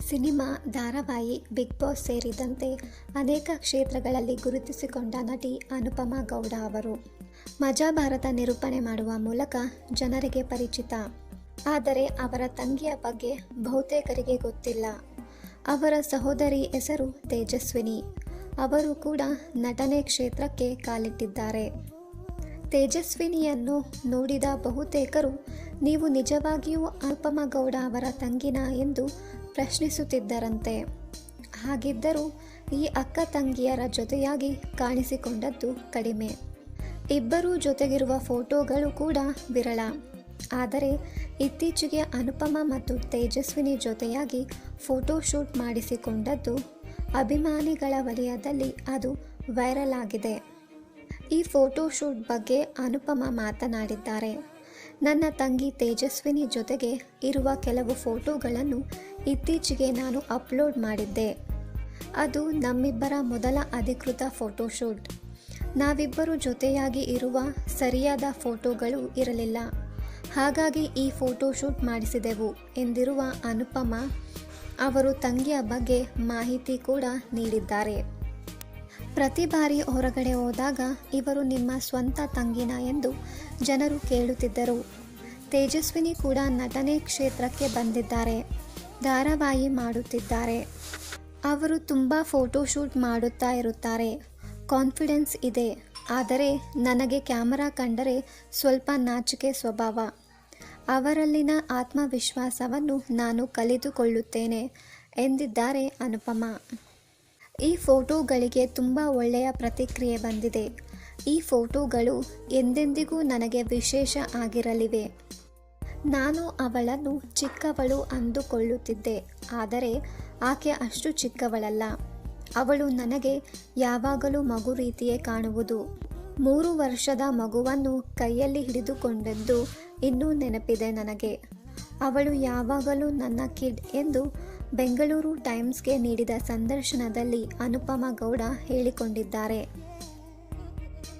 Cinema, ಧಾರಾವಾಹಿ, big boss ಸೇರಿದಂತೆ ಅನೇಕ ಕ್ಷೇತ್ರಗಳಲ್ಲಿ ಗುರುತಿಸಿಕೊಂಡ ನಟಿ ಅನುಪಮಾ ಗೌಡ ಅವರು ಮಜಾ ಭಾರತ ನಿರೂಪಣೆ ಮಾಡುವ ಮೂಲಕ ಜನರಿಗೆ ಪರಿಚಿತ. ಆದರೆ ಅವರ ತಂಗಿಯ ಬಗ್ಗೆ ಬಹುತೇಕರಿಗೆ ಗೊತ್ತಿಲ್ಲ. ಅವರ ಸಹೋದರಿ ಹೆಸರು ತೇಜಸ್ವಿನಿ. ಅವರು ಕೂಡ ನಟನೆ ಕ್ಷೇತ್ರಕ್ಕೆ ಕಾಲಿಟ್ಟಿದ್ದಾರೆ. ತೇಜಸ್ವಿನಿಯನ್ನು ನೋಡಿದ ಬಹುತೇಕರು ನೀವು ನಿಜವಾಗಿಯೂ ಅನುಪಮಾ ಗೌಡ ಅವರ ತಂಗಿನಾ ಎಂದು ಪ್ರಶ್ನಿಸುತ್ತಿದ್ದರಂತೆ. ಹಾಗಿದ್ದರೂ ಈ ಅಕ್ಕ ತಂಗಿಯರ ಜೊತೆಯಾಗಿ ಕಾಣಿಸಿಕೊಂಡದ್ದು ಕಡಿಮೆ. ಇಬ್ಬರೂ ಜೊತೆಗಿರುವ ಫೋಟೋಗಳು ಕೂಡ ವಿರಳ. ಆದರೆ ಇತ್ತೀಚೆಗೆ ಅನುಪಮಾ ಮತ್ತು ತೇಜಸ್ವಿನಿ ಜೊತೆಯಾಗಿ ಫೋಟೋಶೂಟ್ ಮಾಡಿಸಿಕೊಂಡದ್ದು ಅಭಿಮಾನಿಗಳ ವಲಯದಲ್ಲಿ ಅದು ವೈರಲ್ ಆಗಿದೆ. ಈ ಫೋಟೋಶೂಟ್ ಬಗ್ಗೆ ಅನುಪಮಾ ಮಾತನಾಡಿದ್ದಾರೆ. ನನ್ನ ತಂಗಿ ತೇಜಸ್ವಿನಿ ಜೊತೆಗೆ ಇರುವ ಕೆಲವು ಫೋಟೋಗಳನ್ನು ಇತ್ತೀಚೆಗೆ ನಾನು ಅಪ್ಲೋಡ್ ಮಾಡಿದ್ದೆ. ಅದು ನಮ್ಮಿಬ್ಬರ ಮೊದಲ ಅಧಿಕೃತ ಫೋಟೋಶೂಟ್. ನಾವಿಬ್ಬರು ಜೊತೆಯಾಗಿ ಇರುವ ಸರಿಯಾದ ಫೋಟೋಗಳು ಇರಲಿಲ್ಲ. ಹಾಗಾಗಿ ಈ ಫೋಟೋಶೂಟ್ ಮಾಡಿಸಿದೆವು ಎಂದಿರುವ ಅನುಪಮಾ ಅವರು ತಂಗಿಯ ಬಗ್ಗೆ ಮಾಹಿತಿ ಕೂಡ ನೀಡಿದ್ದಾರೆ. ಪ್ರತಿ ಬಾರಿ ಹೊರಗಡೆ ಹೋದಾಗ ಇವರು ನಿಮ್ಮ ಸ್ವಂತ ತಂಗಿನ ಎಂದು ಜನರು ಕೇಳುತ್ತಿದ್ದರು. ತೇಜಸ್ವಿನಿ ಕೂಡ ನಟನೆ ಕ್ಷೇತ್ರಕ್ಕೆ ಬಂದಿದ್ದಾರೆ. ಧಾರಾವಾಹಿ ಮಾಡುತ್ತಿದ್ದಾರೆ. ಅವರು ತುಂಬ ಫೋಟೋಶೂಟ್ ಮಾಡುತ್ತಾ ಇರುತ್ತಾರೆ. ಕಾನ್ಫಿಡೆನ್ಸ್ ಇದೆ. ಆದರೆ ನನಗೆ ಕ್ಯಾಮರಾ ಕಂಡರೆ ಸ್ವಲ್ಪ ನಾಚಿಕೆ ಸ್ವಭಾವ. ಅವರಲ್ಲಿನ ಆತ್ಮವಿಶ್ವಾಸವನ್ನು ನಾನು ಕಲಿತುಕೊಳ್ಳುತ್ತೇನೆ ಎಂದಿದ್ದಾರೆ ಅನುಪಮಾ. ಈ ಫೋಟೋಗಳಿಗೆ ತುಂಬ ಒಳ್ಳೆಯ ಪ್ರತಿಕ್ರಿಯೆ ಬಂದಿದೆ. ಈ ಫೋಟೋಗಳು ಎಂದೆಂದಿಗೂ ನನಗೆ ವಿಶೇಷ ಆಗಿರಲಿವೆ. ನಾನು ಅವಳನ್ನು ಚಿಕ್ಕವಳು ಅಂದುಕೊಳ್ಳುತ್ತಿದ್ದೆ. ಆದರೆ ಆಕೆ ಅಷ್ಟು ಚಿಕ್ಕವಳಲ್ಲ. ಅವಳು ನನಗೆ ಯಾವಾಗಲೂ ಮಗು ರೀತಿಯೇ ಕಾಣುವುದು. 3 ವರ್ಷದ ಮಗುವನ್ನು ಕೈಯಲ್ಲಿ ಹಿಡಿದುಕೊಂಡದ್ದು ಇನ್ನೂ ನೆನಪಿದೆ ನನಗೆ. ಅವಳು ಯಾವಾಗಲೂ ನನ್ನ ಕಿಡ್ ಎಂದು ಬೆಂಗಳೂರು ಟೈಮ್ಸ್ಗೆ ನೀಡಿದ ಸಂದರ್ಶನದಲ್ಲಿ ಅನುಪಮಾ ಗೌಡ ಹೇಳಿಕೊಂಡಿದ್ದಾರೆ.